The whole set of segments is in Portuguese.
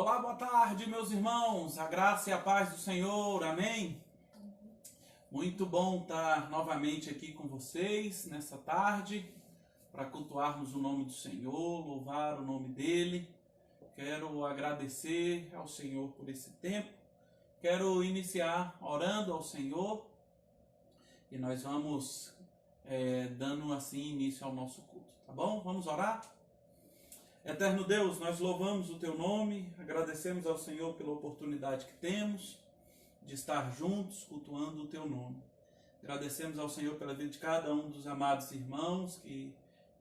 Olá, boa tarde, meus irmãos, a graça e a paz do Senhor, amém? Muito bom estar novamente aqui com vocês nessa tarde, para cultuarmos o nome do Senhor, louvar o nome dEle. Quero agradecer ao Senhor por esse tempo, quero iniciar orando ao Senhor e nós vamos dando assim início ao nosso culto, tá bom? Vamos orar? Eterno Deus, nós louvamos o Teu nome, agradecemos ao Senhor pela oportunidade que temos de estar juntos cultuando o Teu nome. Agradecemos ao Senhor pela vida de cada um dos amados irmãos que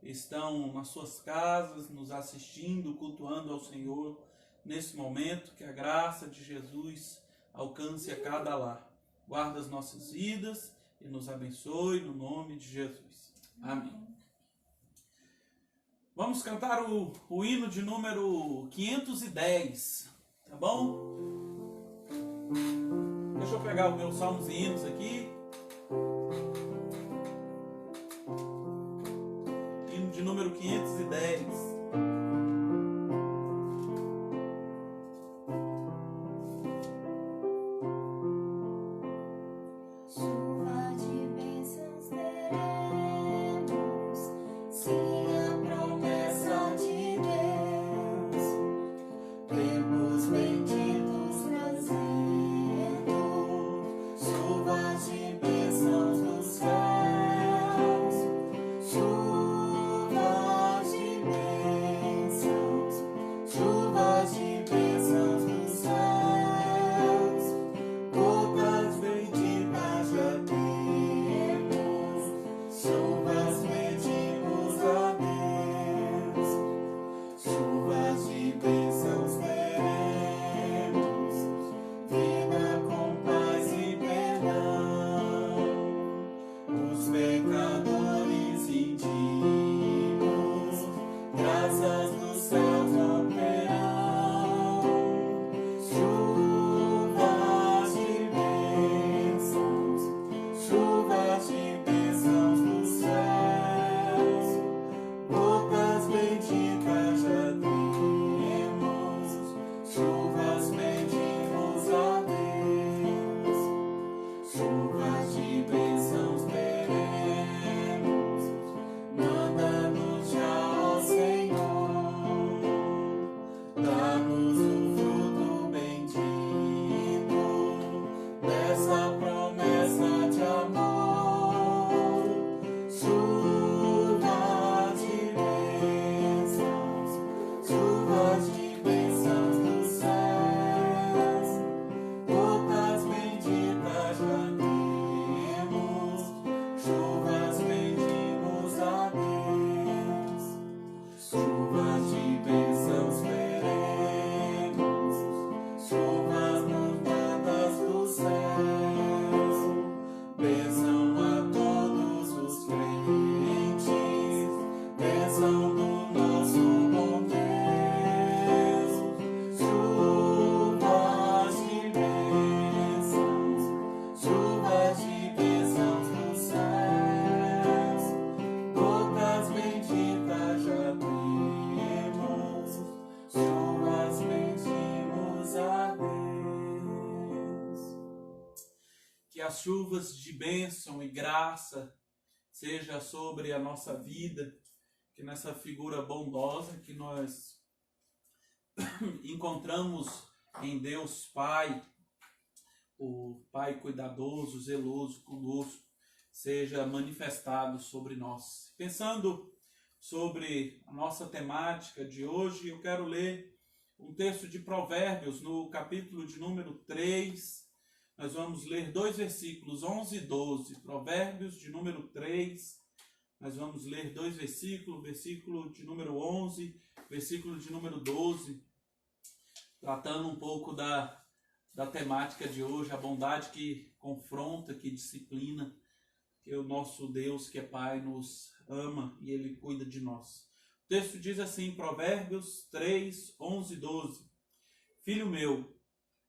estão nas suas casas, nos assistindo, cultuando ao Senhor nesse momento. Que a graça de Jesus alcance a cada lar. Guarda as nossas vidas e nos abençoe no nome de Jesus. Amém. Vamos cantar o hino de número 510, tá bom? Deixa eu pegar os meus salmos e hinos aqui. Hino de número 510. As chuvas de bênção e graça seja sobre a nossa vida, que nessa figura bondosa que nós encontramos em Deus Pai, o Pai cuidadoso, zeloso conosco, seja manifestado sobre nós. Pensando sobre a nossa temática de hoje, eu quero ler um texto de Provérbios no capítulo de número 3. Nós vamos ler dois versículos, 11 e 12, Provérbios de número 3, nós vamos ler dois versículos, versículo de número 11, versículo de número 12, tratando um pouco da temática de hoje, a bondade que confronta, que disciplina, que o nosso Deus, que é Pai, nos ama e Ele cuida de nós. O texto diz assim, Provérbios 3, 11 e 12, Filho meu,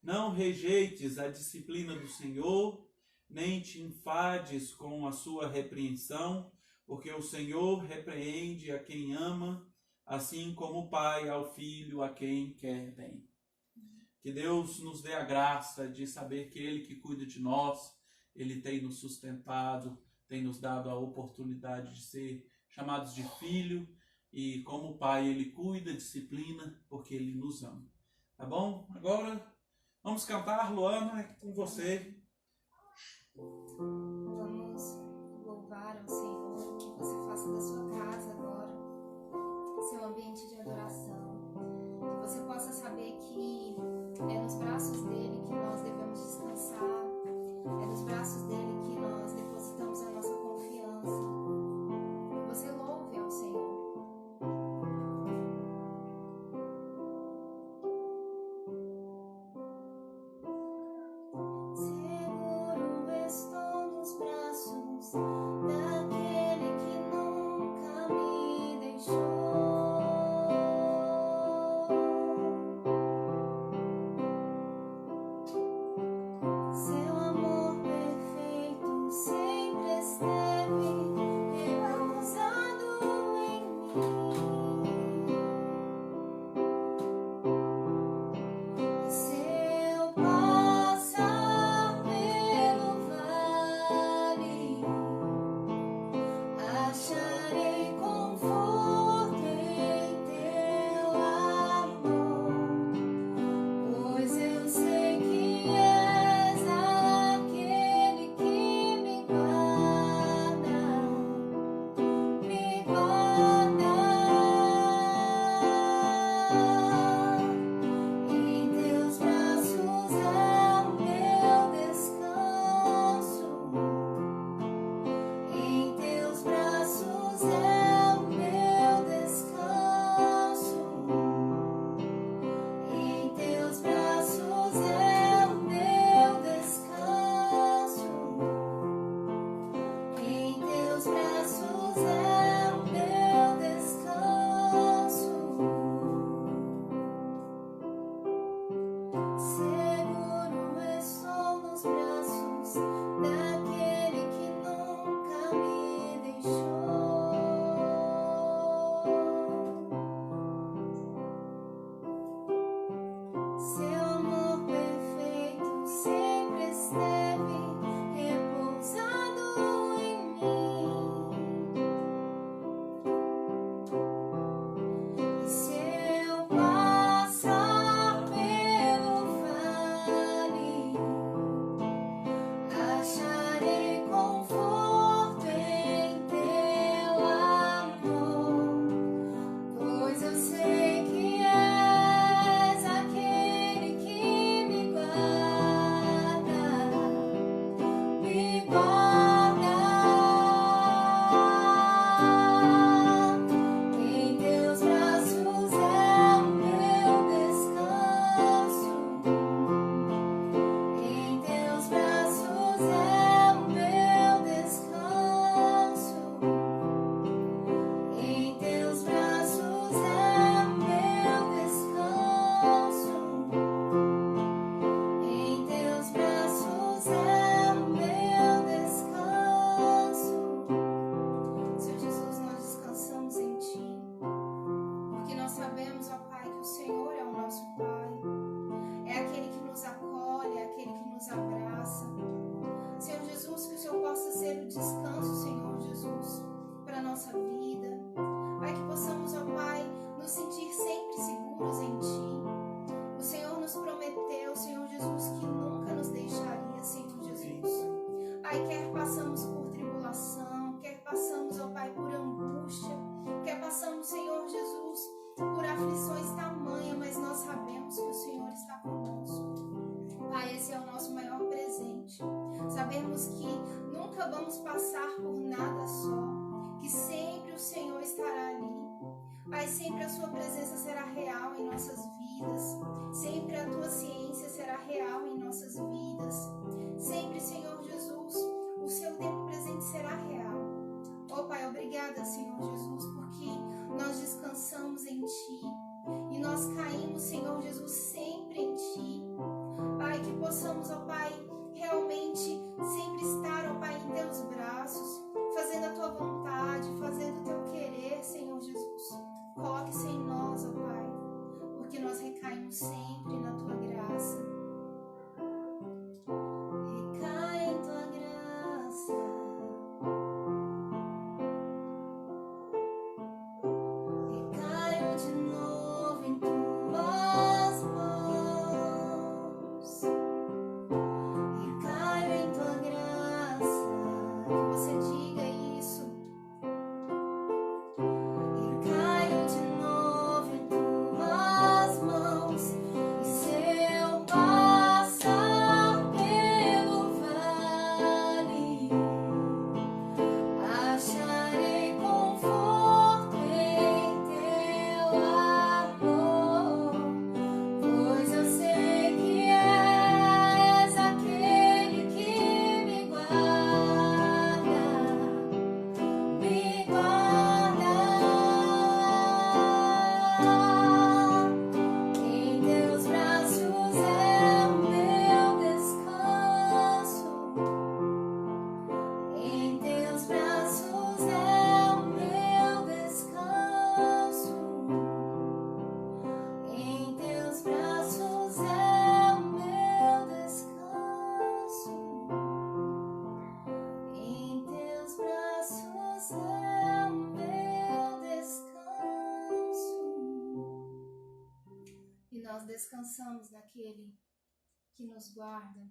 não rejeites a disciplina do Senhor, nem te enfades com a sua repreensão, porque o Senhor repreende a quem ama, assim como o pai ao filho a quem quer bem. Que Deus nos dê a graça de saber que Ele que cuida de nós, Ele tem nos sustentado, tem nos dado a oportunidade de ser chamados de filho, e como Pai Ele cuida, disciplina, porque Ele nos ama. Tá bom? Agora vamos cantar, Luana, é com você. Vamos louvar ao Senhor, que você faça da sua casa agora seu ambiente de adoração, que você possa saber que é nos braços dele que nós devemos descansar, é nos braços dele que nós depositamos a nossa confiança. Que você louve ao Senhor. Seguro estou nos braços daquele que nunca me deixou. Seu amor perfeito sempre esteve repousado em mim. Se eu passar pelo vale, acharei conforto em teu amor, pois eu sei que és aquele que me guarda, me guarda. Em teus braços é o meu descanso, em teus braços é o meu descanso, em teus braços é o meu descanso, em teus braços é o meu descanso. Seguro estou nos braços daquele que nunca me deixou. Seu amor perfeito sempre esteve repousado em mim. E se eu passar pelo vale, acharei conforto em teu amor, pois eu sei que és aquele que me guarda, me guarda. Em teus braços é o meu descanso, em teus braços é o meu descanso, em teus braços é o meu descanso, em teus braços é o meu descanso. Senhor Jesus, nós descansamos em Ti, porque nós sabemos, ó Pai, que o Senhor é o nosso Pai, é aquele que nos acolhe, é aquele que nos abraça. Senhor Jesus, que o Senhor possa ser o descanso, Senhor Jesus, para a nossa vida. Pai, que possamos, ó Pai, nos sentir sempre seguros em Ti. O Senhor nos prometeu, Senhor Jesus, que nunca nos deixaria, Senhor Jesus. Pai, quer passamos por tribulação, quer passamos, ó Pai, por angústia, quer passamos, Senhor Jesus, por aflições tamanha, mas nós sabemos que o Senhor está conosco. Pai, esse é o nosso maior presente. Sabemos que nunca vamos passar por nada só, que sempre o Senhor estará ali. Pai, sempre a Sua presença será real em nossas vidas, sempre a Tua ciência será real em nossas vidas, sempre, Senhor Jesus, o Seu tempo presente será real. Oh Pai, obrigada, Senhor Jesus, porque nós descansamos em Ti e nós caímos, Senhor Jesus, sempre em Ti. Pai, que possamos, ó Pai, realmente sempre estar, ó Pai, em Teus braços, fazendo a Tua vontade, fazendo o Teu querer, Senhor Jesus. Coloque-se em nós, ó Pai, porque nós recaímos sempre na Tua graça. descansamos naquele que nos guarda.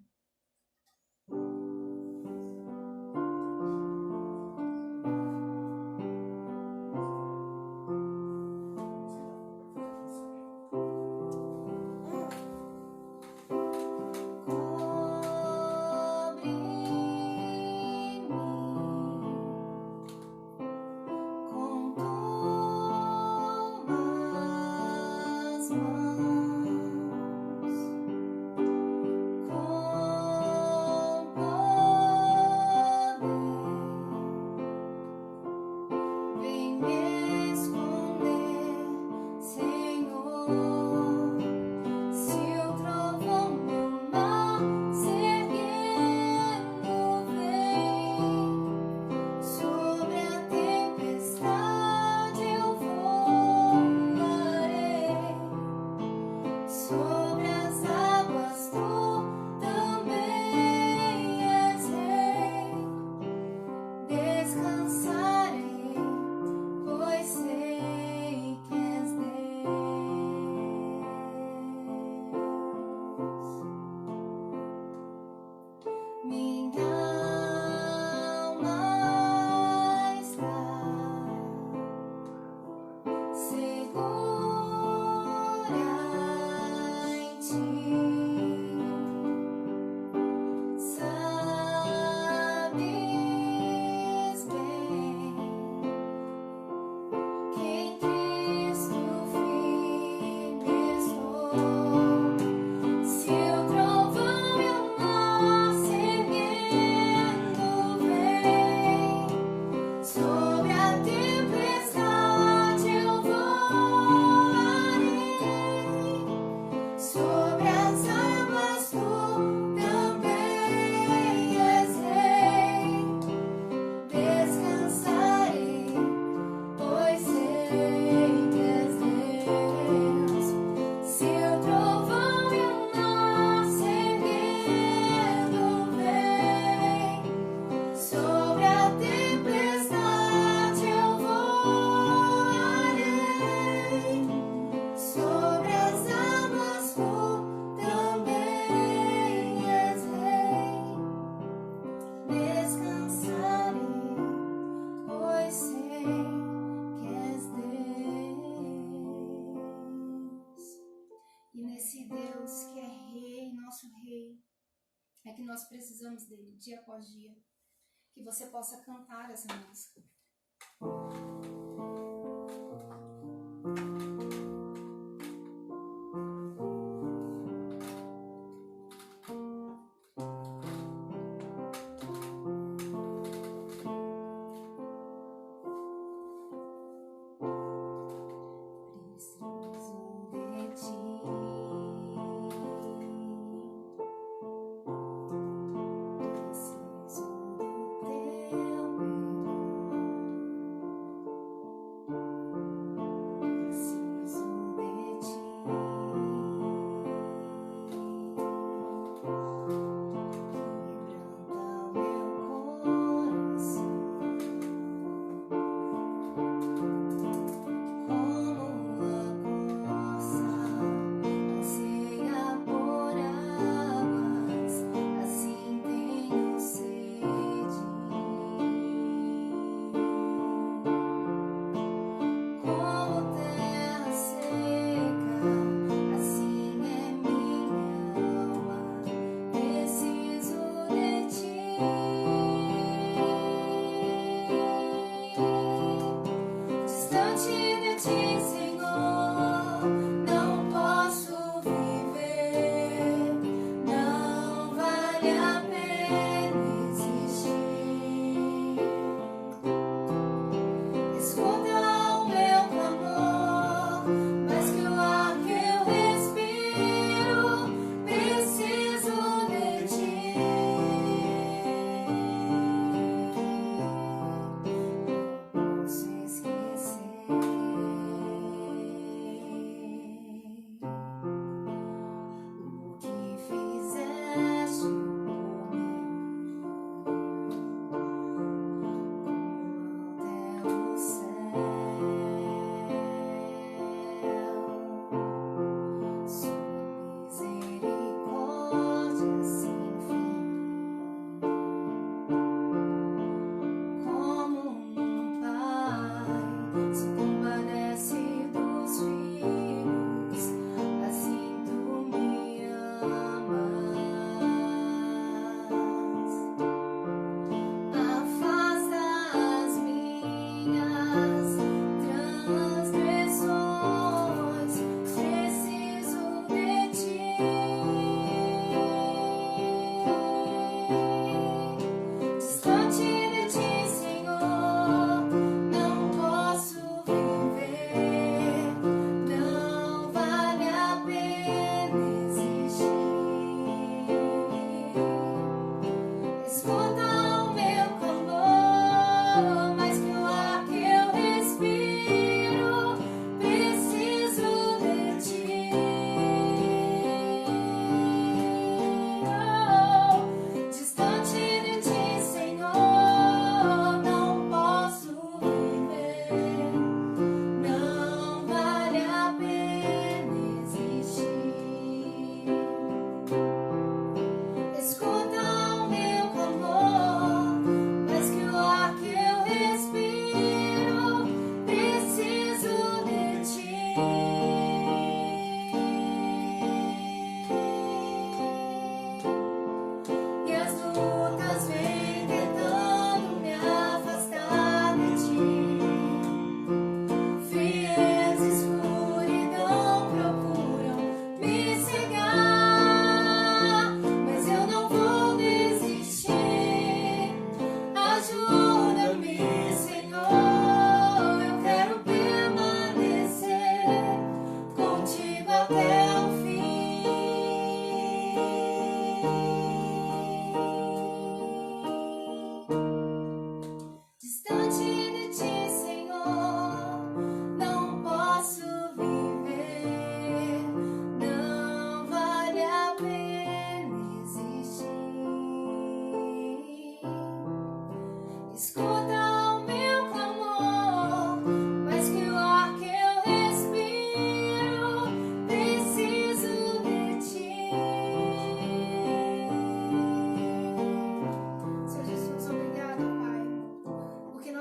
Que nós precisamos dele dia após dia, que você possa cantar essa música. Preciso do teu perdão.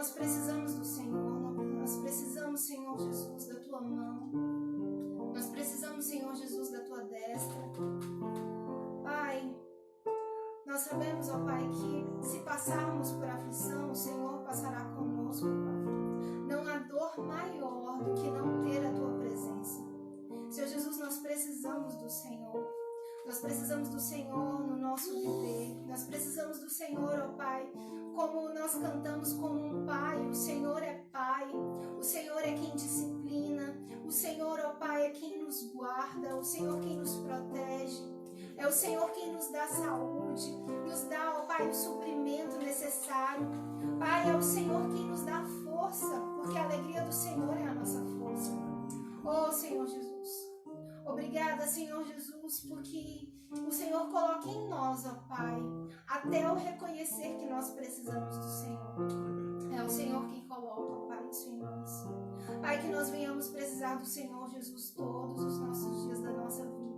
nós precisamos do Senhor. Nós precisamos, Senhor Jesus, da Tua mão. Nós precisamos, Senhor Jesus, da Tua destra. Pai, nós sabemos, ó Pai, que se passarmos por aflição, o Senhor passará conosco, Pai. Não há dor maior do que não ter a Tua presença. Senhor Jesus, nós precisamos do Senhor. Nós precisamos do Senhor no nosso viver. Nós precisamos do Senhor, ó Pai, como nós cantamos como um Pai. O Senhor é Pai. O Senhor é quem disciplina. O Senhor, ó Pai, é quem nos guarda. O Senhor quem nos protege. É o Senhor quem nos dá saúde. Nos dá, ó Pai, o suprimento necessário. Pai, é o Senhor quem nos dá força. Porque a alegria do Senhor é a nossa força. Oh, Senhor Jesus. Obrigada, Senhor Jesus, porque o Senhor coloca em nós, ó Pai, até o reconhecer que nós precisamos do Senhor. É o Senhor quem coloca, ó Pai, isso em nós. Pai, que nós venhamos precisar do Senhor Jesus todos os nossos dias da nossa vida.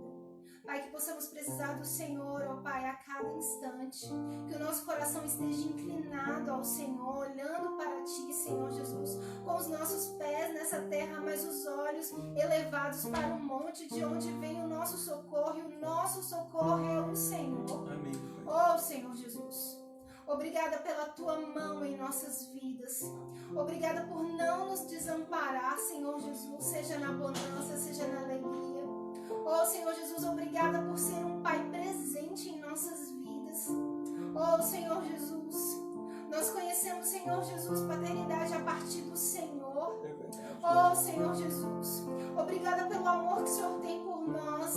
Pai, que possamos precisar do Senhor, ó Pai, a cada instante. Que o nosso coração esteja inclinado ao Senhor, olhando para Ti, Senhor Jesus, com os nossos pés nessa terra, mas os olhos elevados para o monte de onde vem o nosso socorro, e o nosso socorro é o Senhor. Amém. Oh, Senhor Jesus. Obrigada pela Tua mão em nossas vidas. Obrigada por não nos desamparar, Senhor Jesus, seja na bonança, seja na alegria. Oh, Senhor Jesus, obrigada por ser um Pai presente em nossas vidas. Oh, Senhor Jesus, nós conhecemos, Senhor Jesus, paternidade a partir do Senhor. Oh, Senhor Jesus, obrigada pelo amor que o Senhor tem por nós.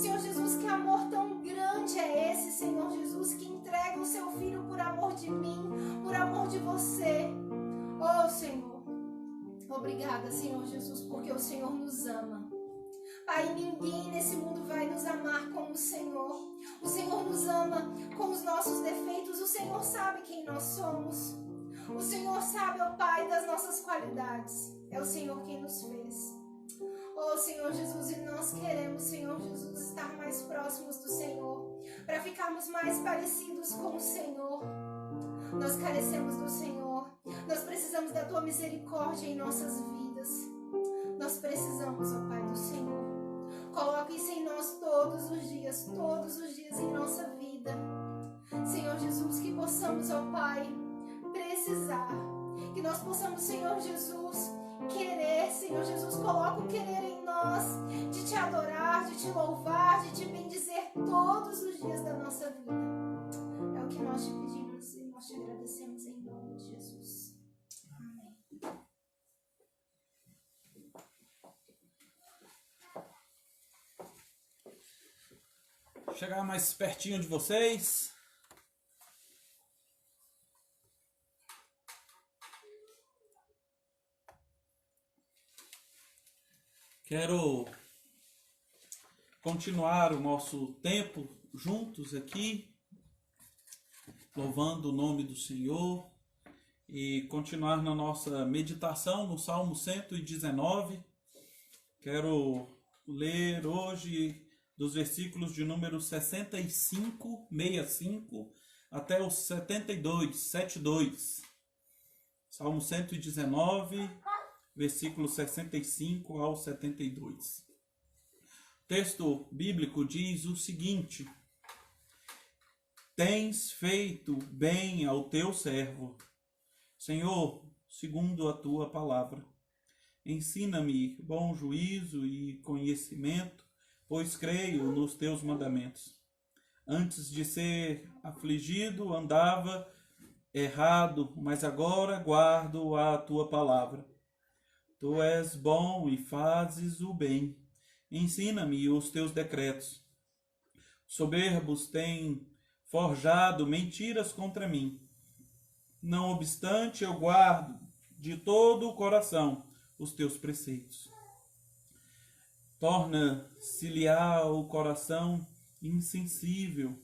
Senhor Jesus, que amor tão grande é esse, Senhor Jesus, que entrega o Seu Filho por amor de mim, por amor de você. Oh, Senhor, obrigada, Senhor Jesus, porque o Senhor nos ama. Pai, ninguém nesse mundo vai nos amar como o Senhor. O Senhor nos ama com os nossos defeitos. O Senhor sabe quem nós somos. O Senhor sabe, ó Pai, das nossas qualidades. É o Senhor quem nos fez. Oh, Senhor Jesus, e nós queremos, Senhor Jesus, estar mais próximos do Senhor, para ficarmos mais parecidos com o Senhor. Nós carecemos do Senhor. Nós precisamos da Tua misericórdia em nossas vidas. Nós precisamos, ó Pai, do Senhor. Coloque isso em nós todos os dias em nossa vida. Senhor Jesus, que possamos, ó Pai, precisar. Que nós possamos, Senhor Jesus, querer, Senhor Jesus, coloca o querer em nós, de Te adorar, de Te louvar, de Te bendizer todos os dias da nossa vida. É o que nós Te pedimos e nós Te agradecemos em nome de Jesus. Amém. Chegar mais pertinho de vocês. Quero continuar o nosso tempo juntos aqui, louvando o nome do Senhor, e continuar na nossa meditação no Salmo 119. Quero ler hoje dos versículos de número 65 até o 72. Salmo 119, versículo 65 ao 72. O texto bíblico diz o seguinte: Tens feito bem ao teu servo, Senhor, segundo a tua palavra. Ensina-me bom juízo e conhecimento, pois creio nos teus mandamentos. Antes de ser afligido, andava errado, mas agora guardo a tua palavra. Tu és bom e fazes o bem. Ensina-me os teus decretos. Soberbos têm forjado mentiras contra mim. Não obstante, eu guardo de todo o coração os teus preceitos. Torna-se-lhe-á o coração insensível,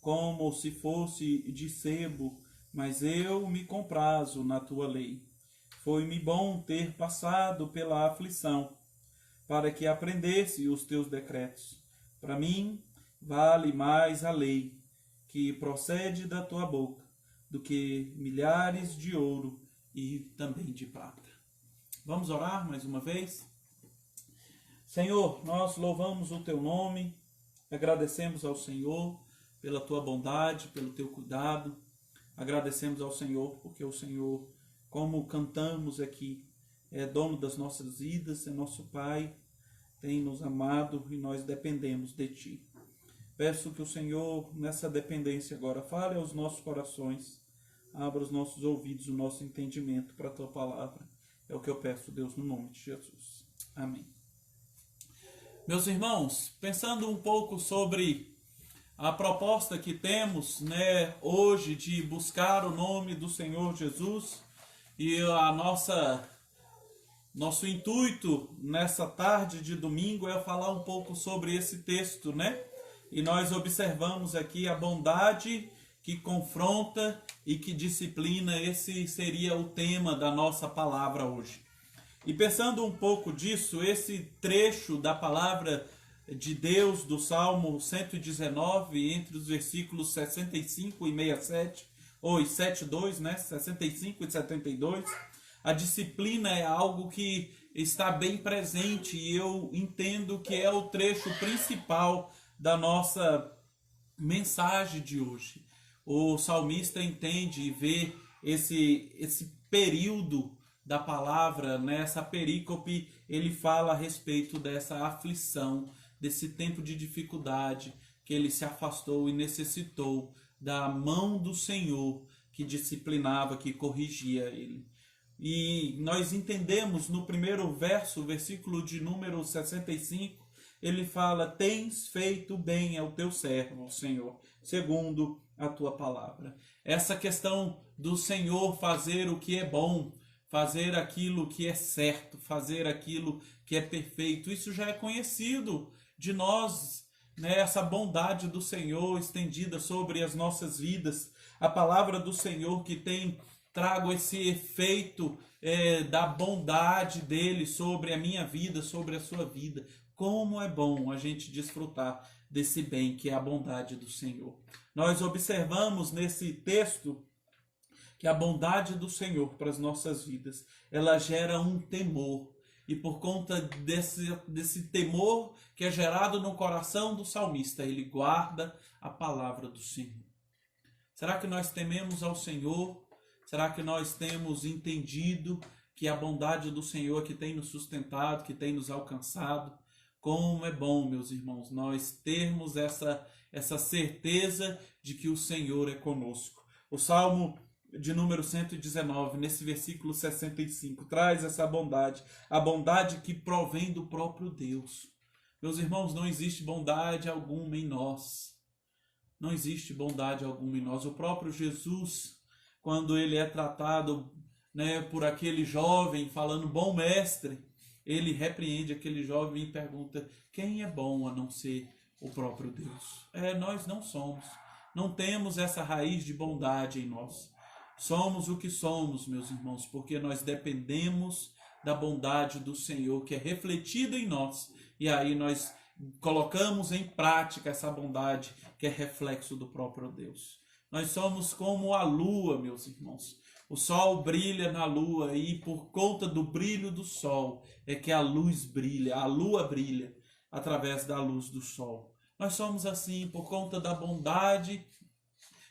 como se fosse de sebo, mas eu me comprazo na tua lei. Foi-me bom ter passado pela aflição, para que aprendesse os teus decretos. Para mim, vale mais a lei, que procede da tua boca, do que milhares de ouro e também de prata. Vamos orar mais uma vez? Senhor, nós louvamos o Teu nome, agradecemos ao Senhor pela Tua bondade, pelo Teu cuidado, agradecemos ao Senhor porque o Senhor, como cantamos aqui, é dono das nossas vidas, é nosso Pai, tem nos amado e nós dependemos de Ti. Peço que o Senhor, nessa dependência agora, fale aos nossos corações, abra os nossos ouvidos, o nosso entendimento para a Tua palavra. É o que eu peço, Deus, no nome de Jesus. Amém. Meus irmãos, pensando um pouco sobre a proposta que temos, hoje de buscar o nome do Senhor Jesus e nosso intuito nessa tarde de domingo é falar um pouco sobre esse texto, E nós observamos aqui a bondade que confronta e que disciplina. Esse seria o tema da nossa palavra hoje. E pensando um pouco disso, esse trecho da palavra de Deus do Salmo 119, entre os versículos 65 e 67, ou 72, 65 e 72, a disciplina é algo que está bem presente e eu entendo que é o trecho principal da nossa mensagem de hoje. O salmista entende e vê esse período da palavra, nessa perícope, ele fala a respeito dessa aflição, desse tempo de dificuldade que ele se afastou e necessitou da mão do Senhor que disciplinava, que corrigia ele. E nós entendemos no primeiro verso, versículo de número 65, ele fala: tens feito bem ao teu servo, Senhor, segundo a tua palavra. Essa questão do Senhor fazer o que é bom, fazer aquilo que é certo, fazer aquilo que é perfeito, isso já é conhecido de nós, essa bondade do Senhor estendida sobre as nossas vidas, a palavra do Senhor que tem trago esse efeito da bondade dele sobre a minha vida, sobre a sua vida. Como é bom a gente desfrutar desse bem que é a bondade do Senhor. Nós observamos nesse texto que a bondade do Senhor para as nossas vidas, ela gera um temor. E por conta desse temor que é gerado no coração do salmista, ele guarda a palavra do Senhor. Será que nós tememos ao Senhor? Será que nós temos entendido que a bondade do Senhor que tem nos sustentado, que tem nos alcançado? Como é bom, meus irmãos, nós termos essa certeza de que o Senhor é conosco. O Salmo de número 119, nesse versículo 65, traz essa bondade, a bondade que provém do próprio Deus. Meus irmãos, não existe bondade alguma em nós. Não existe bondade alguma em nós. O próprio Jesus, quando ele é tratado por aquele jovem, falando, bom mestre, ele repreende aquele jovem e pergunta, quem é bom a não ser o próprio Deus? Nós não somos. Não temos essa raiz de bondade em nós. Somos o que somos, meus irmãos, porque nós dependemos da bondade do Senhor, que é refletida em nós. E aí nós colocamos em prática essa bondade, que é reflexo do próprio Deus. Nós somos como a lua, meus irmãos. O sol brilha na lua e por conta do brilho do sol é que a luz brilha, a lua brilha através da luz do sol. Nós somos assim por conta da bondade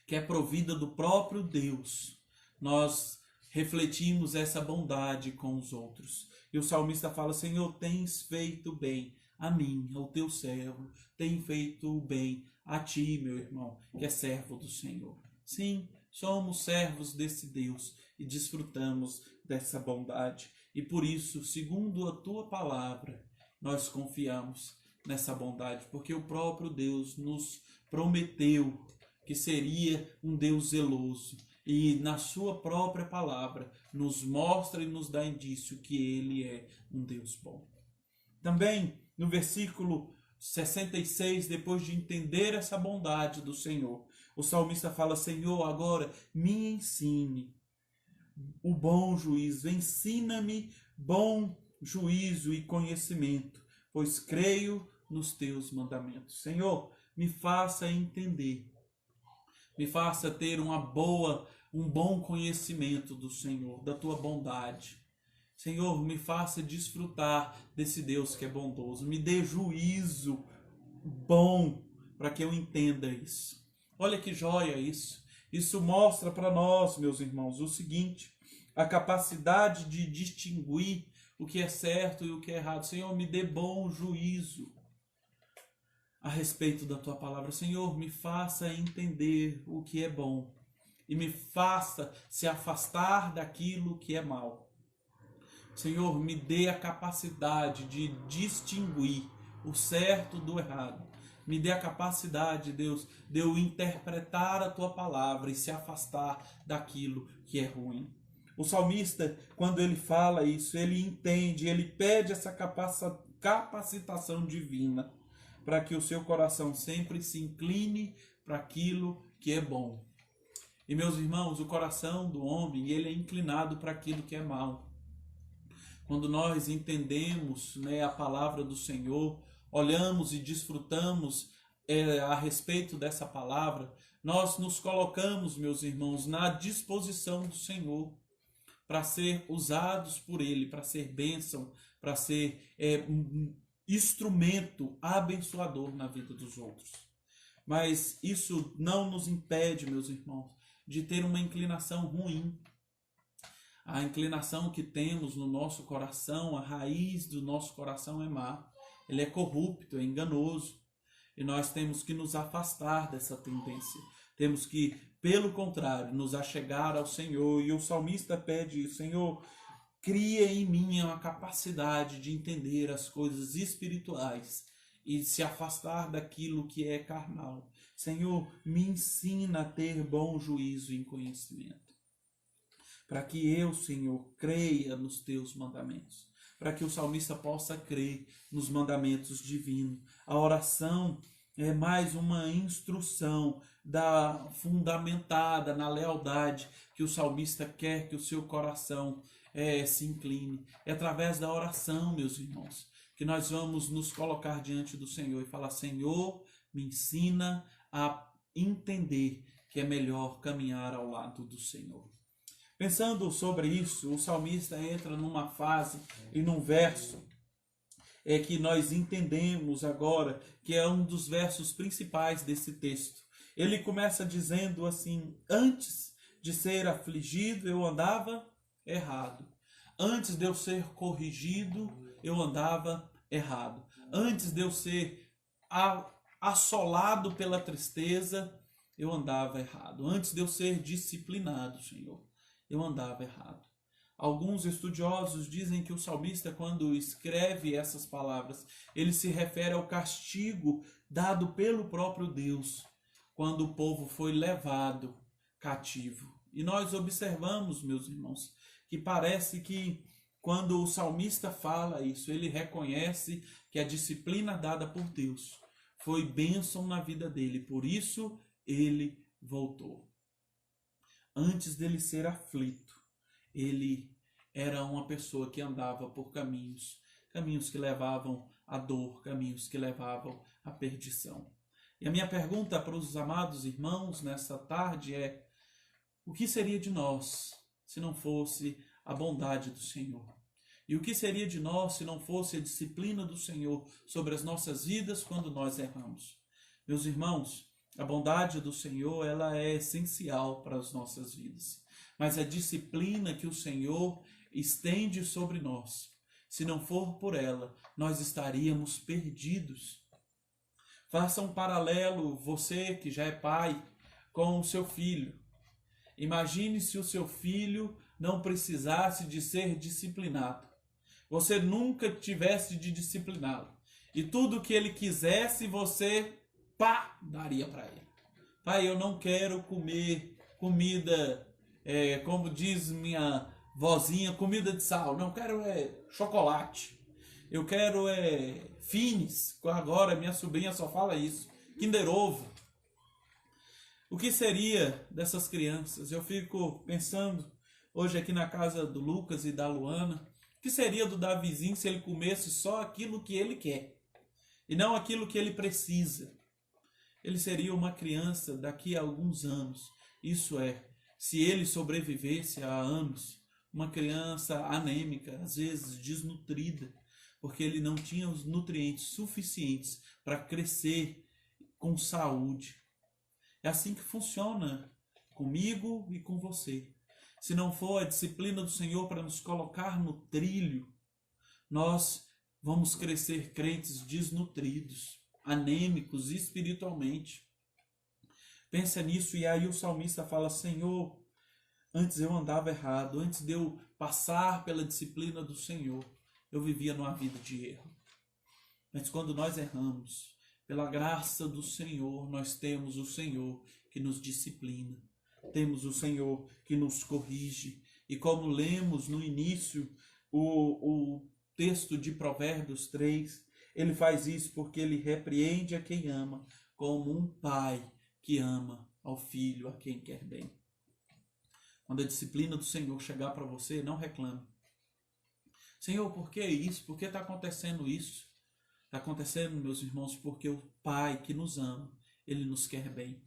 que é provida do próprio Deus. Nós refletimos essa bondade com os outros. E o salmista fala, Senhor, tens feito bem a mim, ao teu servo, tem feito bem a ti, meu irmão, que é servo do Senhor. Sim, somos servos desse Deus e desfrutamos dessa bondade. E por isso, segundo a tua palavra, nós confiamos nessa bondade, porque o próprio Deus nos prometeu que seria um Deus zeloso. E na sua própria palavra nos mostra e nos dá indício que ele é um Deus bom. Também no versículo 66, depois de entender essa bondade do Senhor, o salmista fala, Senhor, agora me ensine o bom juízo, ensina-me bom juízo e conhecimento, pois creio nos teus mandamentos. Senhor, me faça entender, me faça ter uma boa um bom conhecimento do Senhor, da tua bondade. Senhor, me faça desfrutar desse Deus que é bondoso. Me dê juízo bom para que eu entenda isso. Olha que joia isso. Isso mostra para nós, meus irmãos, o seguinte: a capacidade de distinguir o que é certo e o que é errado. Senhor, me dê bom juízo a respeito da tua palavra. Senhor, me faça entender o que é bom e me faça se afastar daquilo que é mal. Senhor, me dê a capacidade de distinguir o certo do errado. Me dê a capacidade, Deus, de eu interpretar a tua palavra e se afastar daquilo que é ruim. O salmista, quando ele fala isso, ele entende, ele pede essa capacitação divina para que o seu coração sempre se incline para aquilo que é bom. E, meus irmãos, o coração do homem, ele é inclinado para aquilo que é mal. Quando nós entendemos, a palavra do Senhor, olhamos e desfrutamos a respeito dessa palavra, nós nos colocamos, meus irmãos, na disposição do Senhor para ser usados por Ele, para ser bênção, para ser um instrumento abençoador na vida dos outros. Mas isso não nos impede, meus irmãos, de ter uma inclinação ruim. A inclinação que temos no nosso coração, a raiz do nosso coração é má. Ele é corrupto, é enganoso. E nós temos que nos afastar dessa tendência. Temos que, pelo contrário, nos achegar ao Senhor. E o salmista pede: Senhor, cria em mim uma capacidade de entender as coisas espirituais e se afastar daquilo que é carnal. Senhor, me ensina a ter bom juízo e conhecimento, para que eu, Senhor, creia nos teus mandamentos, para que o salmista possa crer nos mandamentos divinos. A oração é mais uma instrução fundamentada na lealdade que o salmista quer que o seu coração se incline. É através da oração, meus irmãos, que nós vamos nos colocar diante do Senhor e falar: Senhor, me ensina a entender que é melhor caminhar ao lado do Senhor. Pensando sobre isso, o salmista entra numa fase e num verso que nós entendemos agora, que é um dos versos principais desse texto. Ele começa dizendo assim: antes de ser afligido, eu andava errado. Antes de eu ser corrigido, eu andava errado. Antes de eu ser assolado pela tristeza, eu andava errado. Antes de eu ser disciplinado, Senhor, eu andava errado. Alguns estudiosos dizem que o salmista, quando escreve essas palavras, ele se refere ao castigo dado pelo próprio Deus, quando o povo foi levado cativo. E nós observamos, meus irmãos, que parece que quando o salmista fala isso, ele reconhece que a disciplina dada por Deus foi bênção na vida dele, por isso ele voltou. Antes dele ser aflito, ele era uma pessoa que andava por caminhos que levavam à dor, caminhos que levavam à perdição. E a minha pergunta para os amados irmãos nessa tarde é: o que seria de nós se não fosse a bondade do Senhor? E o que seria de nós se não fosse a disciplina do Senhor sobre as nossas vidas quando nós erramos? Meus irmãos, a bondade do Senhor, ela é essencial para as nossas vidas. Mas a disciplina que o Senhor estende sobre nós, se não for por ela, nós estaríamos perdidos. Faça um paralelo, você que já é pai, com o seu filho. Imagine se o seu filho não precisasse de ser disciplinado. Você nunca tivesse de discipliná-lo. E tudo que ele quisesse, você, daria para ele. Pai, eu não quero comer comida, como diz minha vozinha, comida de sal. Não quero chocolate. Eu quero Fines. Agora minha sobrinha só fala isso. Kinder Ovo. O que seria dessas crianças? Eu fico pensando hoje aqui na casa do Lucas e da Luana. O que seria do Davizinho se ele comesse só aquilo que ele quer e não aquilo que ele precisa? Ele seria uma criança daqui a alguns anos. Isso se ele sobrevivesse há anos, uma criança anêmica, às vezes desnutrida, porque ele não tinha os nutrientes suficientes para crescer com saúde. É assim que funciona comigo e com você. Se não for a disciplina do Senhor para nos colocar no trilho, nós vamos crescer crentes desnutridos, anêmicos espiritualmente. Pensa nisso, e aí o salmista fala: Senhor, antes eu andava errado, antes de eu passar pela disciplina do Senhor, eu vivia numa vida de erro. Mas quando nós erramos, pela graça do Senhor, nós temos o Senhor que nos disciplina, temos o Senhor que nos corrige. E como lemos no início o texto de Provérbios 3, ele faz isso porque ele repreende a quem ama, como um pai que ama ao filho a quem quer bem. Quando a disciplina do Senhor chegar para você, não reclame. Senhor, por que isso? Por que está acontecendo isso? Está acontecendo, meus irmãos, porque o Pai que nos ama, Ele nos quer bem.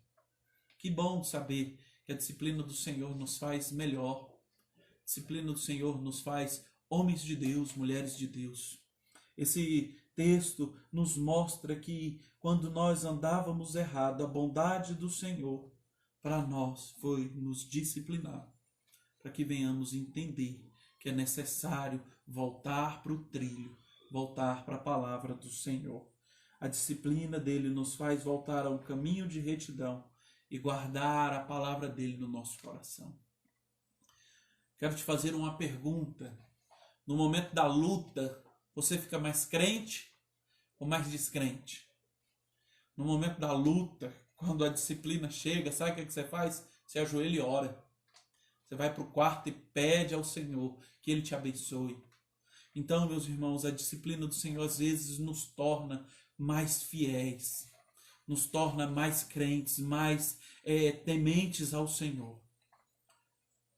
Que bom saber que a disciplina do Senhor nos faz melhor. A disciplina do Senhor nos faz homens de Deus, mulheres de Deus. Esse texto nos mostra que quando nós andávamos errado, a bondade do Senhor para nós foi nos disciplinar, para que venhamos entender que é necessário voltar para o trilho, voltar para a palavra do Senhor. A disciplina dele nos faz voltar a um caminho de retidão e guardar a palavra dele no nosso coração. Quero te fazer uma pergunta. No momento da luta, você fica mais crente ou mais descrente? No momento da luta, quando a disciplina chega, sabe o que você faz? Você ajoelha e ora. Você vai para o quarto e pede ao Senhor que Ele te abençoe. Então, meus irmãos, a disciplina do Senhor às vezes nos torna mais fiéis, nos torna mais crentes, mais tementes ao Senhor.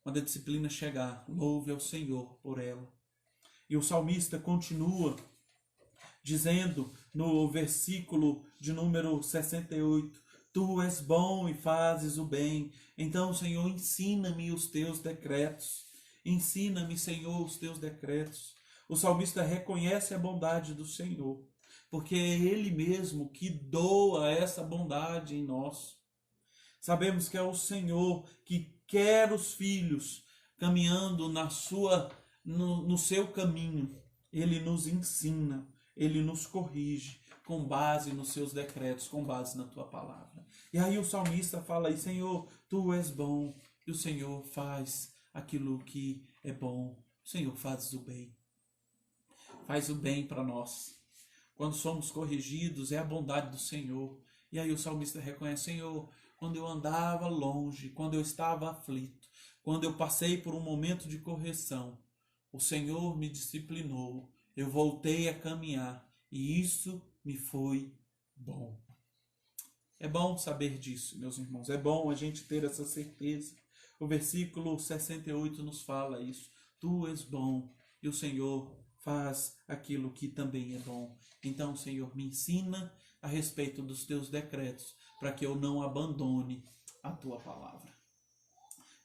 Quando a disciplina chegar, louve ao Senhor por ela. E o salmista continua dizendo no versículo de número 68, Tu és bom e fazes o bem. Então, Senhor, ensina-me os teus decretos. Ensina-me, Senhor, os teus decretos. O salmista reconhece a bondade do Senhor, porque é Ele mesmo que doa essa bondade em nós. Sabemos que é o Senhor que quer os filhos caminhando no seu caminho. Ele nos ensina, Ele nos corrige com base nos seus decretos, com base na tua palavra. E aí o salmista fala aí, Senhor, tu és bom, e o Senhor faz aquilo que é bom. O Senhor faz o bem. Faz o bem para nós. Quando somos corrigidos, é a bondade do Senhor. E aí o salmista reconhece, Senhor, quando eu andava longe, quando eu estava aflito, quando eu passei por um momento de correção, o Senhor me disciplinou, eu voltei a caminhar, e isso me foi bom. É bom saber disso, meus irmãos. É bom a gente ter essa certeza. O versículo 68 nos fala isso. Tu és bom e o Senhor faz aquilo que também é bom. Então, Senhor, me ensina a respeito dos teus decretos, para que eu não abandone a tua palavra.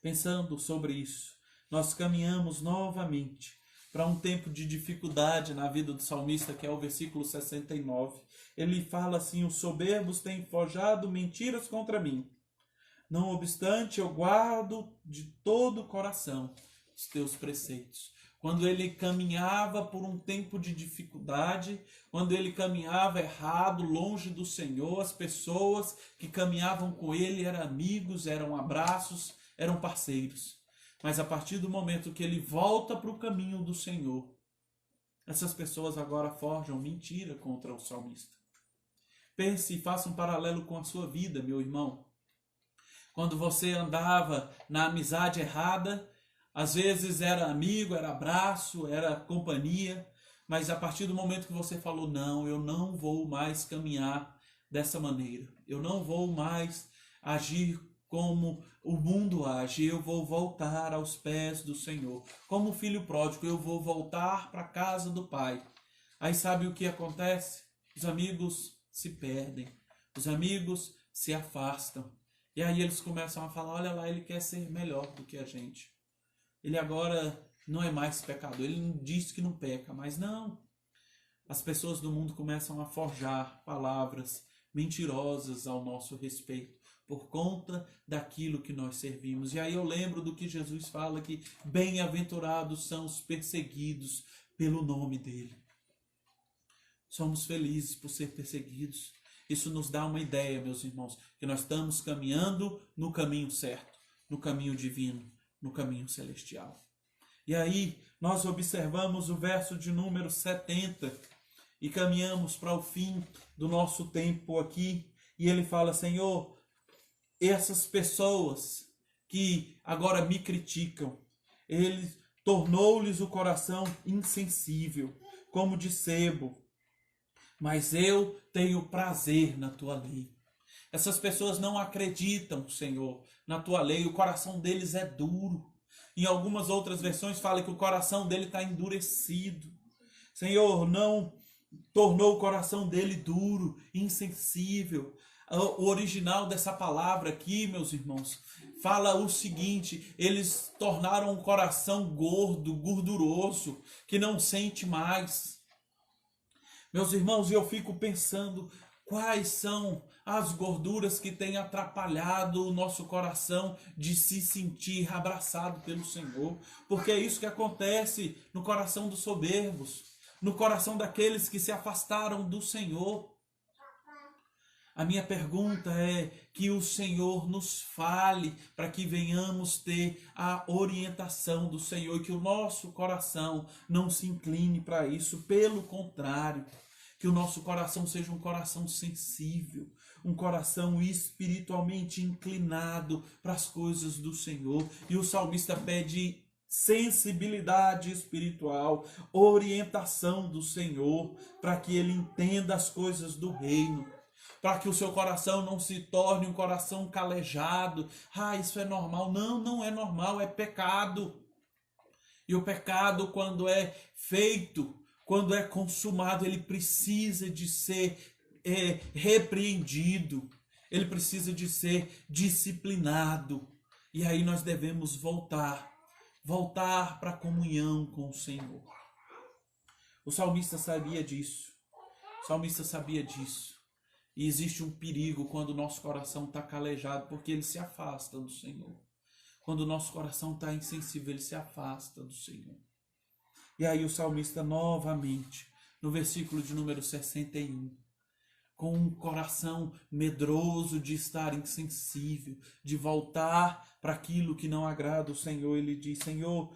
Pensando sobre isso, nós caminhamos novamente para um tempo de dificuldade na vida do salmista, que é o versículo 69. Ele fala assim, os soberbos têm forjado mentiras contra mim. Não obstante, eu guardo de todo o coração os teus preceitos. Quando ele caminhava por um tempo de dificuldade, quando ele caminhava errado, longe do Senhor, as pessoas que caminhavam com ele eram amigos, eram abraços, eram parceiros. Mas a partir do momento que ele volta para o caminho do Senhor, essas pessoas agora forjam mentira contra o salmista. Pense e faça um paralelo com a sua vida, meu irmão. Quando você andava na amizade errada, às vezes era amigo, era abraço, era companhia, mas a partir do momento que você falou, não, eu não vou mais caminhar dessa maneira, eu não vou mais agir como o mundo age, eu vou voltar aos pés do Senhor. Como filho pródigo, eu vou voltar para a casa do Pai. Aí sabe o que acontece? Os amigos se perdem, os amigos se afastam. E aí eles começam a falar, olha lá, ele quer ser melhor do que a gente. Ele agora não é mais pecador, ele diz que não peca, mas não. As pessoas do mundo começam a forjar palavras mentirosas ao nosso respeito, por conta daquilo que nós servimos. E aí eu lembro do que Jesus fala, que bem-aventurados são os perseguidos pelo nome dele. Somos felizes por ser perseguidos. Isso nos dá uma ideia, meus irmãos, que nós estamos caminhando no caminho certo, no caminho divino, no caminho celestial. E aí nós observamos o verso de número 70 e caminhamos para o fim do nosso tempo aqui. E ele fala, Senhor, essas pessoas que agora me criticam, ele tornou-lhes o coração insensível, como de sebo, mas eu tenho prazer na tua lei. Essas pessoas não acreditam, Senhor, na tua lei, o coração deles é duro. Em algumas outras versões fala que o coração dele está endurecido. Senhor, não tornou o coração dele duro, insensível. O original dessa palavra aqui, meus irmãos, fala o seguinte: eles tornaram o coração gordo, gorduroso, que não sente mais. Meus irmãos, eu fico pensando quais são as gorduras que têm atrapalhado o nosso coração de se sentir abraçado pelo Senhor. Porque é isso que acontece no coração dos soberbos, no coração daqueles que se afastaram do Senhor. A minha pergunta é que o Senhor nos fale para que venhamos ter a orientação do Senhor e que o nosso coração não se incline para isso. Pelo contrário, que o nosso coração seja um coração sensível, um coração espiritualmente inclinado para as coisas do Senhor. E o salmista pede sensibilidade espiritual, orientação do Senhor, para que ele entenda as coisas do reino, para que o seu coração não se torne um coração calejado. Ah, isso é normal. Não, não é normal, é pecado. E o pecado, quando é feito, quando é consumado, ele precisa de ser repreendido, ele precisa de ser disciplinado. E aí nós devemos voltar para a comunhão com o Senhor. O salmista sabia disso. O salmista sabia disso. E existe um perigo quando o nosso coração está calejado, porque ele se afasta do Senhor. Quando o nosso coração está insensível, ele se afasta do Senhor. E aí o salmista novamente, no versículo de número 61, com um coração medroso de estar insensível, de voltar para aquilo que não agrada o Senhor, ele diz, Senhor,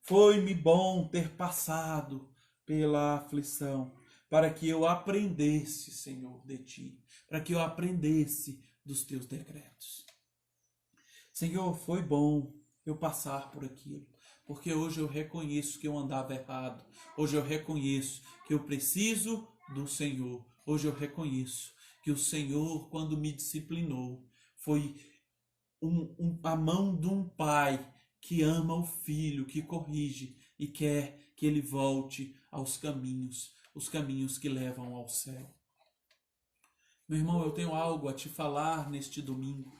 foi-me bom ter passado pela aflição, para que eu aprendesse, Senhor, de ti, para que eu aprendesse dos teus decretos. Senhor, foi bom eu passar por aquilo, porque hoje eu reconheço que eu andava errado, hoje eu reconheço que eu preciso do Senhor, hoje eu reconheço que o Senhor, quando me disciplinou, foi a mão de um pai que ama o filho, que corrige e quer que ele volte aos caminhos, os caminhos que levam ao céu. Meu irmão, eu tenho algo a te falar neste domingo.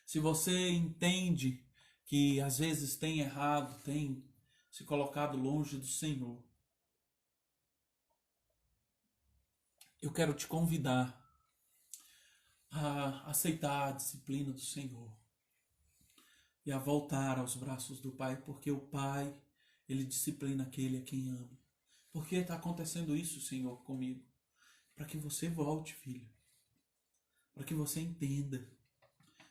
Se você entende que às vezes tem errado, tem se colocado longe do Senhor, eu quero te convidar a aceitar a disciplina do Senhor e a voltar aos braços do Pai, porque o Pai, ele disciplina aquele a quem ama. Por que está acontecendo isso, Senhor, comigo? Para que você volte, filho, para que você entenda,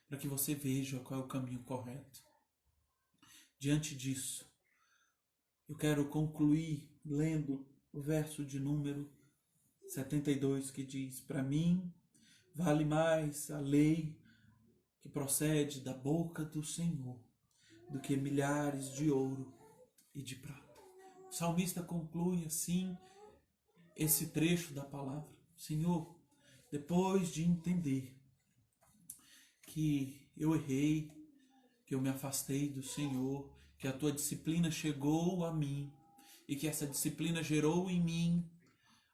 para que você veja qual é o caminho correto. Diante disso, eu quero concluir lendo o verso de número 72, que diz, para mim vale mais a lei que procede da boca do Senhor do que milhares de ouro e de prata. O salmista conclui assim esse trecho da palavra. Senhor, depois de entender que eu errei, que eu me afastei do Senhor, que a tua disciplina chegou a mim e que essa disciplina gerou em mim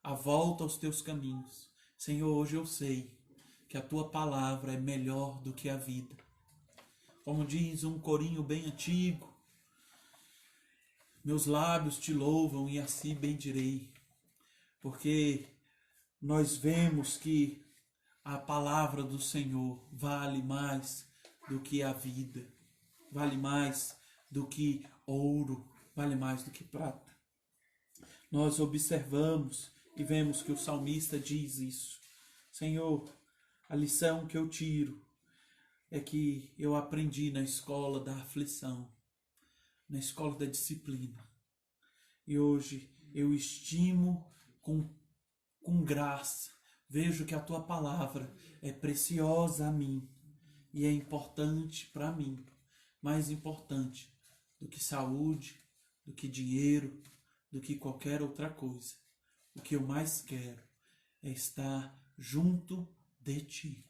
a volta aos teus caminhos. Senhor, hoje eu sei que a tua palavra é melhor do que a vida. Como diz um corinho bem antigo, meus lábios te louvam e assim bendirei, porque nós vemos que a palavra do Senhor vale mais do que a vida, vale mais do que ouro, vale mais do que prata. Nós observamos e vemos que o salmista diz isso. Senhor, a lição que eu tiro é que eu aprendi na escola da aflição, na escola da disciplina. E hoje eu estimo com graça. Vejo que a tua palavra é preciosa a mim e é importante para mim, mais importante do que saúde, do que dinheiro, do que qualquer outra coisa. O que eu mais quero é estar junto de ti.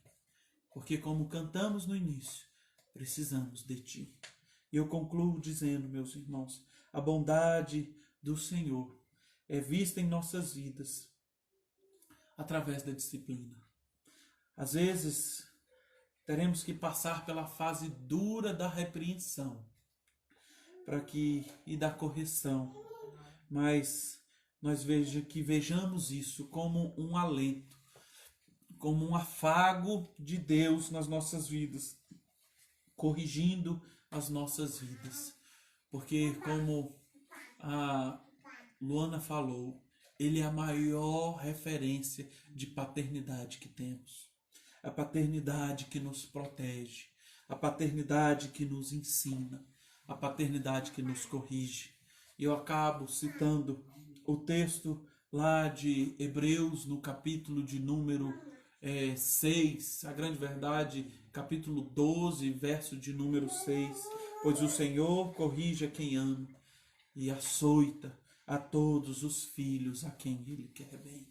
Porque como cantamos no início, precisamos de ti. E eu concluo dizendo, meus irmãos, a bondade do Senhor é vista em nossas vidas através da disciplina. Às vezes, teremos que passar pela fase dura da repreensão e da correção, mas nós vejamos isso como um alento, como um afago de Deus nas nossas vidas, corrigindo as nossas vidas. Porque como a Luana falou, Ele é a maior referência de paternidade que temos. A paternidade que nos protege, a paternidade que nos ensina, a paternidade que nos corrige. E eu acabo citando o texto lá de Hebreus, no capítulo de número 6, a grande verdade, capítulo 12, verso de número 6. Pois o Senhor corrige a quem ama e açoita a todos os filhos a quem Ele quer bem.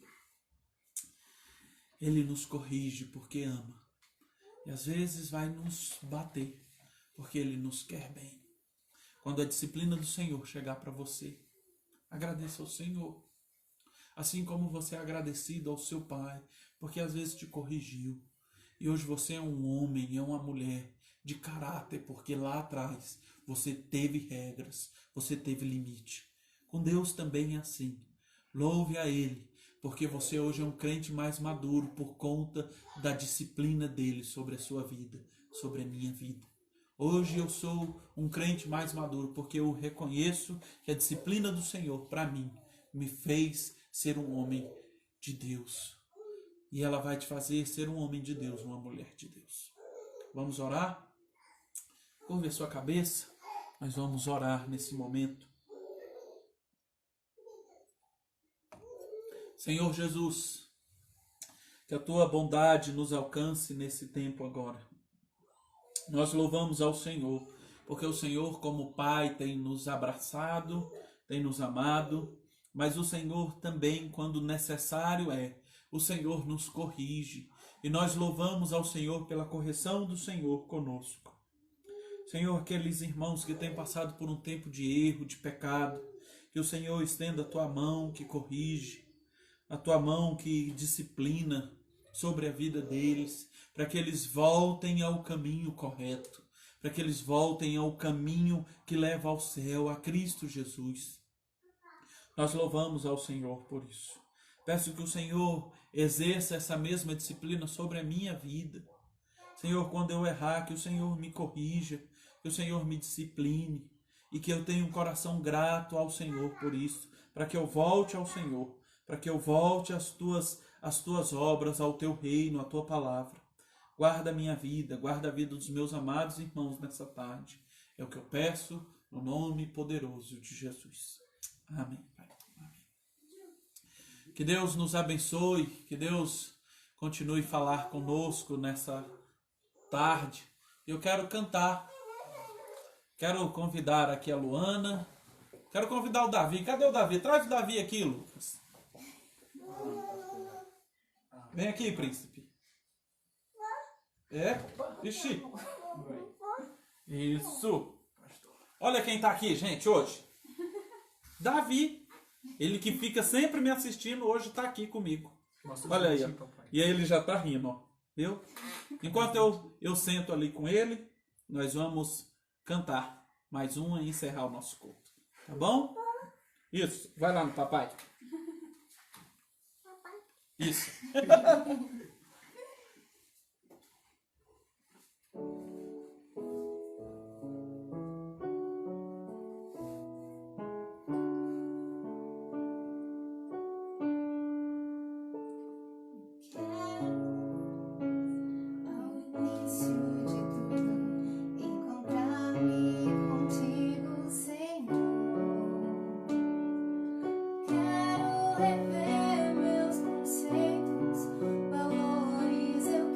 Ele nos corrige porque ama. E às vezes vai nos bater porque Ele nos quer bem. Quando a disciplina do Senhor chegar para você, agradeça ao Senhor. Assim como você é agradecido ao seu pai, porque às vezes te corrigiu. E hoje você é um homem, é uma mulher de caráter, porque lá atrás você teve regras, você teve limite. Com Deus também é assim. Louve a Ele, porque você hoje é um crente mais maduro por conta da disciplina dele sobre a sua vida, sobre a minha vida. Hoje eu sou um crente mais maduro porque eu reconheço que a disciplina do Senhor, para mim, me fez ser um homem de Deus. E ela vai te fazer ser um homem de Deus, uma mulher de Deus. Vamos orar? Curve a sua cabeça. Nós vamos orar nesse momento. Senhor Jesus, que a tua bondade nos alcance nesse tempo agora. Nós louvamos ao Senhor, porque o Senhor, como Pai, tem nos abraçado, tem nos amado, mas o Senhor também, quando necessário o Senhor nos corrige, e nós louvamos ao Senhor pela correção do Senhor conosco. Senhor, aqueles irmãos que têm passado por um tempo de erro, de pecado, que o Senhor estenda a tua mão que corrige, a tua mão que disciplina sobre a vida deles, para que eles voltem ao caminho correto, para que eles voltem ao caminho que leva ao céu, a Cristo Jesus. Nós louvamos ao Senhor por isso. Peço que o Senhor exerça essa mesma disciplina sobre a minha vida. Senhor, quando eu errar, que o Senhor me corrija, que o Senhor me discipline e que eu tenha um coração grato ao Senhor por isso, para que eu volte ao Senhor, para que eu volte às tuas obras, ao teu reino, à tua palavra. Guarda a minha vida, guarda a vida dos meus amados irmãos nessa tarde. É o que eu peço no nome poderoso de Jesus. Amém, Pai. Amém. Que Deus nos abençoe, que Deus continue a falar conosco nessa tarde. Eu quero cantar. Quero convidar aqui a Luana. Quero convidar o Davi. Cadê o Davi? Traz o Davi aqui, Lucas. Vem aqui, príncipe. Ixi. Isso. Olha quem tá aqui, gente, hoje. Davi. Ele que fica sempre me assistindo, hoje tá aqui comigo. Olha aí, ó. E aí ele já tá rindo, ó. Viu? Enquanto eu sento ali com ele, nós vamos cantar mais uma e encerrar o nosso culto. Tá bom? Isso. Vai lá no papai. Isso. Rever meus conceitos, valores eu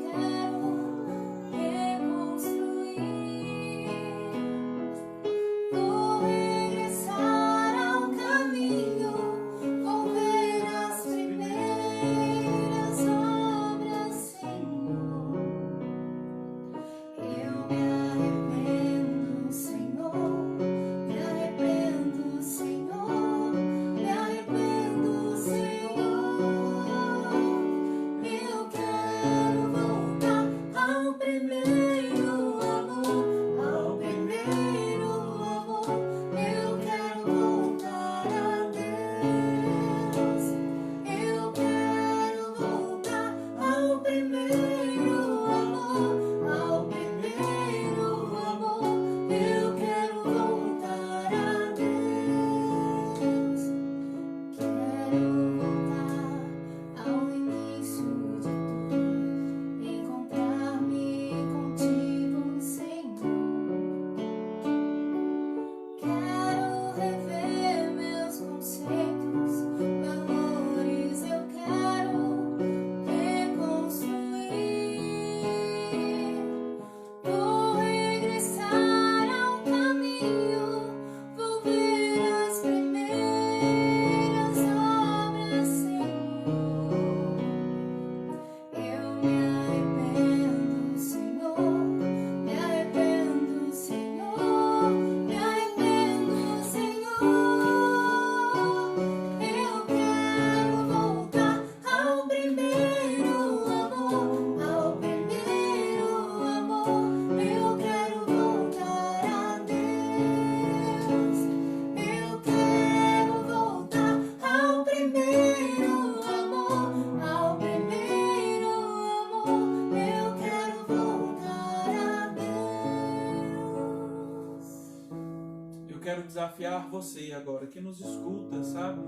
quero desafiar você agora que nos escuta, sabe?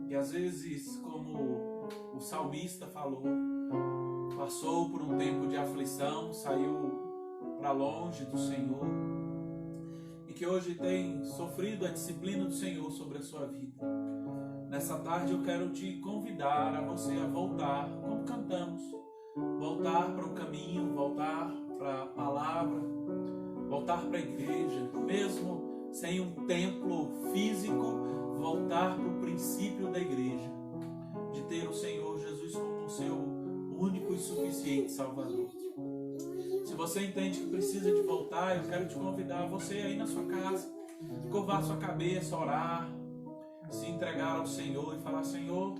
E às vezes, como o salmista falou, passou por um tempo de aflição, saiu para longe do Senhor e que hoje tem sofrido a disciplina do Senhor sobre a sua vida. Nessa tarde eu quero te convidar a você a voltar, como cantamos, voltar para o caminho, voltar para a palavra, voltar para a igreja, mesmo sem um templo físico, voltar para o princípio da igreja, de ter o Senhor Jesus como o seu único e suficiente Salvador. Se você entende que precisa de voltar, eu quero te convidar a você aí na sua casa, curvar sua cabeça, orar, se entregar ao Senhor e falar: Senhor,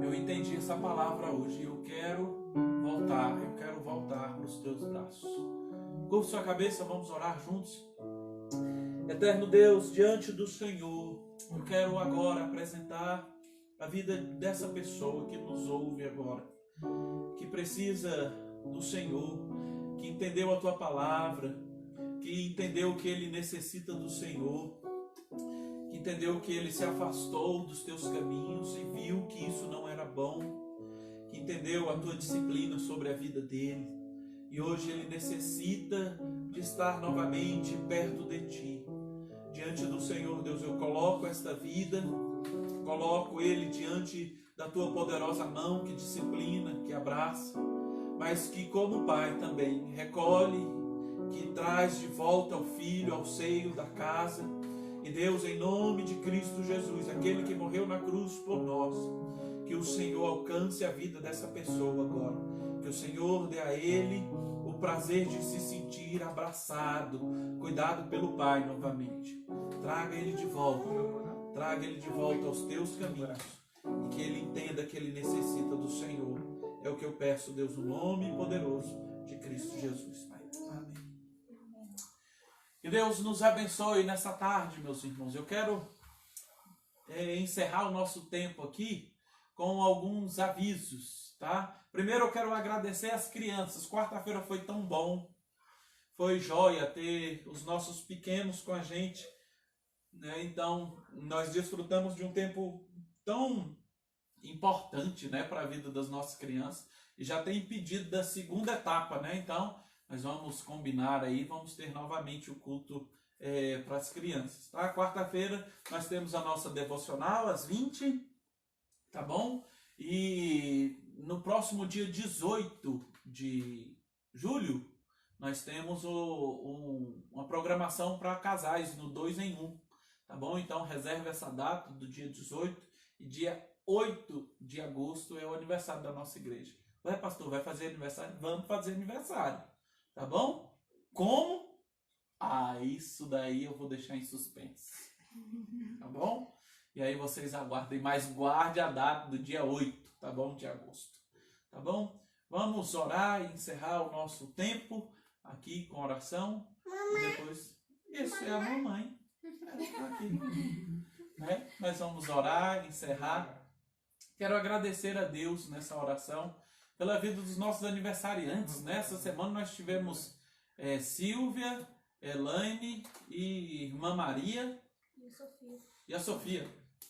eu entendi essa palavra hoje, eu quero voltar para os teus braços. Curva sua cabeça, vamos orar juntos. Eterno Deus, diante do Senhor, eu quero agora apresentar a vida dessa pessoa que nos ouve agora, que precisa do Senhor, que entendeu a tua palavra, que entendeu que ele necessita do Senhor, que entendeu que ele se afastou dos teus caminhos e viu que isso não era bom, que entendeu a tua disciplina sobre a vida dele e hoje ele necessita de estar novamente perto de ti. Diante do Senhor, Deus, eu coloco esta vida, coloco ele diante da tua poderosa mão que disciplina, que abraça, mas que como pai também recolhe, que traz de volta o filho ao seio da casa. E Deus, em nome de Cristo Jesus, aquele que morreu na cruz por nós, que o Senhor alcance a vida dessa pessoa agora, que o Senhor dê a ele o prazer de se sentir abraçado, cuidado pelo Pai novamente. Traga ele de volta aos teus caminhos, e que ele entenda que ele necessita do Senhor. É o que eu peço, Deus, no nome poderoso de Cristo Jesus, Pai. Amém. Que Deus nos abençoe nessa tarde, meus irmãos. Eu quero encerrar o nosso tempo aqui com alguns avisos, tá? Primeiro eu quero agradecer às crianças. Quarta-feira foi tão bom. Foi joia ter os nossos pequenos com a gente, né? Então, nós desfrutamos de um tempo tão importante, né, para a vida das nossas crianças. E já tem pedido da segunda etapa, né? Então, nós vamos combinar aí, vamos ter novamente o culto para as crianças, tá? Quarta-feira nós temos a nossa devocional às 20, tá bom? E no próximo dia 18 de julho, nós temos uma programação para casais no 2 em 1, tá bom? Então reserve essa data do dia 18 e dia 8 de agosto é o aniversário da nossa igreja. Ué, pastor, vai fazer aniversário? Vamos fazer aniversário, tá bom? Como? Isso daí eu vou deixar em suspense, tá bom? E aí vocês aguardem, mas guarde a data do dia 8, tá bom? De agosto, tá bom? Vamos orar e encerrar o nosso tempo aqui com oração. Mamãe. E depois, isso é a mamãe. Tá aqui. Né? Nós vamos orar, encerrar. Quero agradecer a Deus nessa oração pela vida dos nossos aniversariantes. Nessa semana nós tivemos Silvia, Elaine e irmã Maria. E a Sofia.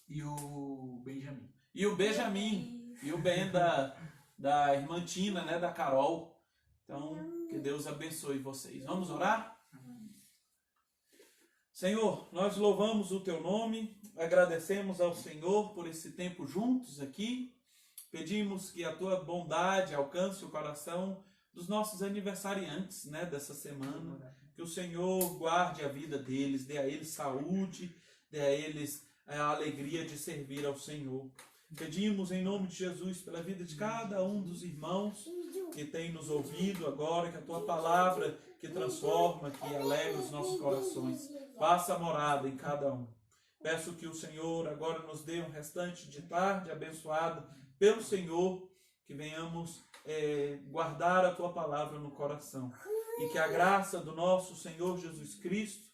E o Benjamin. E o Benjamin. E o Ben da irmã Tina, né? Da Carol. Então, que Deus abençoe vocês. Vamos orar? Senhor, nós louvamos o Teu nome, agradecemos ao Senhor por esse tempo juntos aqui, pedimos que a Tua bondade alcance o coração dos nossos aniversariantes, né, dessa semana, que o Senhor guarde a vida deles, dê a eles saúde, dê a eles a alegria de servir ao Senhor. Pedimos em nome de Jesus pela vida de cada um dos irmãos que tem nos ouvido agora, que a Tua palavra que transforma, que alegra os nossos corações, faça morada em cada um. Peço que o Senhor agora nos dê um restante de tarde abençoado pelo Senhor, que venhamos guardar a Tua palavra no coração. E que a graça do nosso Senhor Jesus Cristo,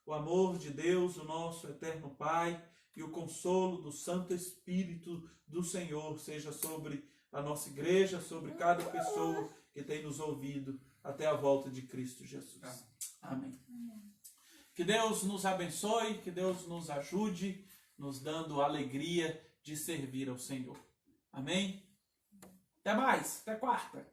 o amor de Deus, o nosso eterno Pai, e o consolo do Santo Espírito do Senhor seja sobre a nossa igreja, sobre cada pessoa que tem nos ouvido até a volta de Cristo Jesus. Amém. Que Deus nos abençoe, que Deus nos ajude, nos dando alegria de servir ao Senhor. Amém? Até mais, até quarta.